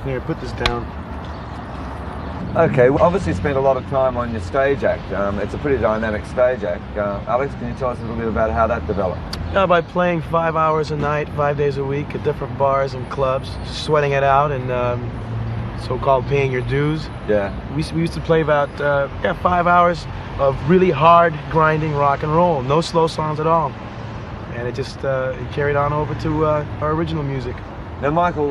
Here, put this down. Okay, well, obviously you spent a lot of time on your stage act. It's a pretty dynamic stage act. Alex, can you tell us a little bit about how that developed? By playing 5 hours a night, 5 days a week at different bars and clubs, sweating it out and so-called paying your dues. Yeah. We used to play about 5 hours of really hard, grinding rock and roll. No slow songs at all. And it just it carried on over to our original music. Now, Michael,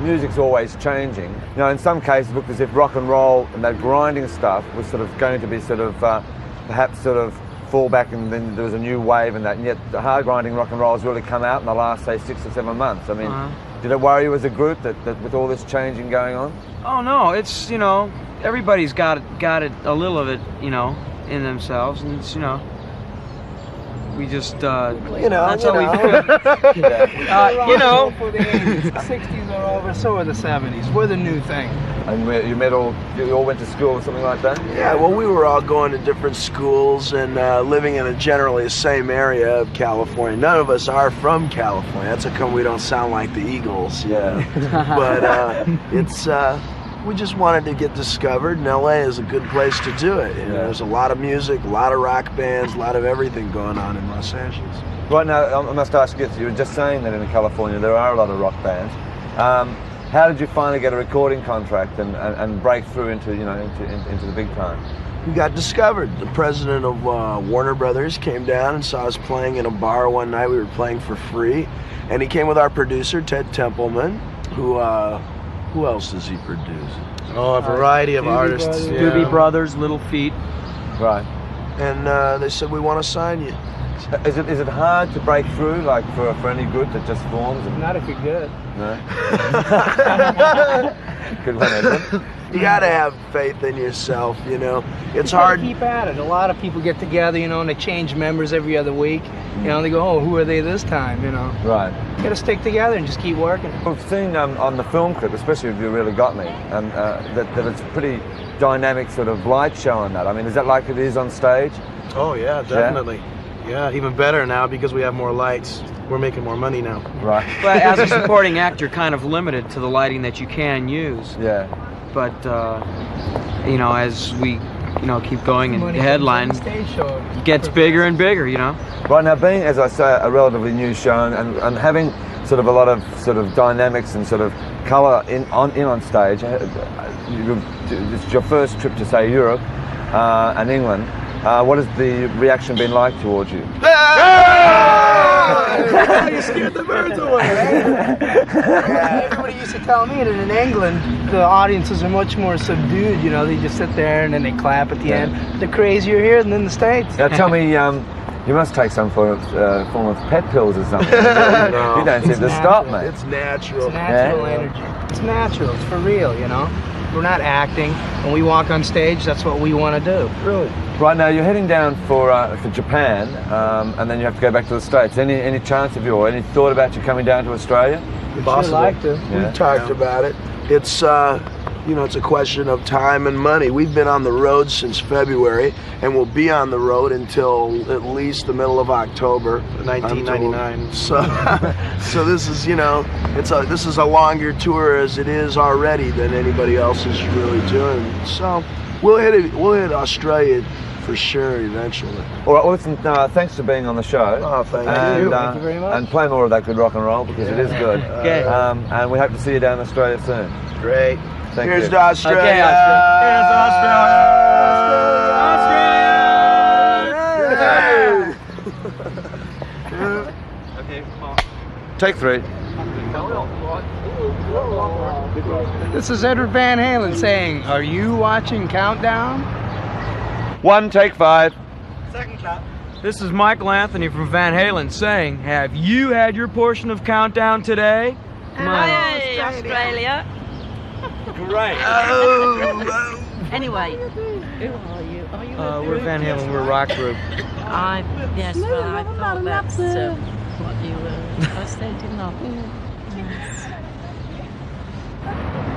music's always changing. You know, in some cases, it looked as if rock and roll and that grinding stuff was sort of going to be sort of perhaps sort of fall back, and then there was a new wave and that. And yet, the hard grinding rock and roll has really come out in the last, say, 6 or 7 months. I mean, did it worry you as a group that with all this changing going on? Oh no, it's, you know, everybody's got it a little of it, you know, in themselves, and it's, you know. We just, that's how we feel. You know, for the 80s, the 60s are over, so are the 70s. We're the new thing. And you all went to school or something like that? Yeah, well, we were all going to different schools and living in generally the same area of California. None of us are from California. That's how come we don't sound like the Eagles. Yeah. But it's... we just wanted to get discovered, and LA is a good place to do it. You know, there's a lot of music, a lot of rock bands, a lot of everything going on in Los Angeles. Right now, I must ask you, you were just saying that in California there are a lot of rock bands. How did you finally get a recording contract and break through into, you know, into the big time? We got discovered. The president of Warner Brothers came down and saw us playing in a bar one night. We were playing for free, and he came with our producer, Ted Templeman, who else does he produce? Oh, a variety of artists. Doobie Brothers, Little Feat. Right. And they said, we want to sign you. Is it hard to break through, like for any group that just forms? Not if you're good. No. Good one, Edwin. You gotta have faith in yourself, you know. It's hard. Keep at it. A lot of people get together, you know, and they change members every other week. You know, they go, oh, who are they this time, you know? Right. You gotta stick together and just keep working. I've seen on the film clip, especially if You Really Got Me, that it's a pretty dynamic sort of light show on that. I mean, is that like it is on stage? Oh yeah, definitely. Yeah, even better now because we have more lights. We're making more money now. Right. But as a supporting actor, you're kind of limited to the lighting that you can use. Yeah. But, you know, as we, you know, keep going and the headline gets bigger and bigger, you know. Right now, being, as I say, a relatively new show and having sort of a lot of sort of dynamics and sort of colour on stage, it's your first trip to, say, Europe and England. What has the reaction been like towards you? You scared the birds away. Everybody used to tell me that in England, the audiences are much more subdued. You know, they just sit there and then they clap at the end. They're crazier here than in the States. Now tell me, you must take some form of pet pills or something. No. You don't seem to stop, mate. It's natural. It's natural energy. It's natural. It's for real, you know. We're not acting. When we walk on stage, that's what we want to do. Really? Right now, you're heading down for Japan, and then you have to go back to the States. Any chance of you, or any thought about you coming down to Australia? We'd sure like to. Yeah. We talked about it. It's you know, it's a question of time and money. We've been on the road since February, and we'll be on the road until at least the middle of October, 1999. So this is, you know, this is a longer tour as it is already than anybody else is really doing. So we'll hit Australia for sure eventually. All right, well, listen, thanks for being on the show. Oh, thank you. Thank you very much. And play more of that good rock and roll, because it is good. Okay. And we hope to see you down in Australia soon. Great. Thank Here's you. to Australia. Okay, Australia. Okay, come on. Take 3. This is Edward Van Halen saying, are you watching Countdown? 1, take 5. Second clap. This is Michael Anthony from Van Halen saying, have you had your portion of Countdown today? Come on. Hey, Australia. Right. Anyway, who are you? Are you We're Van Halen, we're a rock group. Yes, well, I thought that's what you were. I said, didn't I? Yes.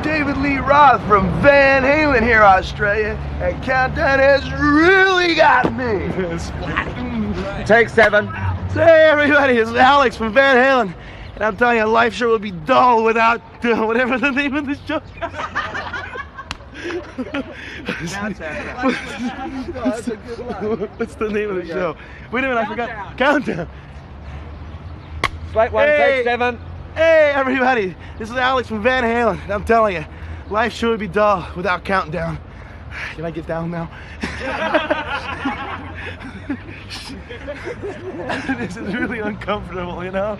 David Lee Roth from Van Halen here, Australia, and Countdown has really got me. Take 7. Hey everybody, it's Alex from Van Halen. And I'm telling you, life sure would be dull without whatever the name of the show. What's the name of the show? Wait a minute, I forgot. Countdown. Straight one, take 7. Hey everybody, this is Alex from Van Halen. And I'm telling you, life sure would be dull without counting down. Can I get down now? This is really uncomfortable, you know?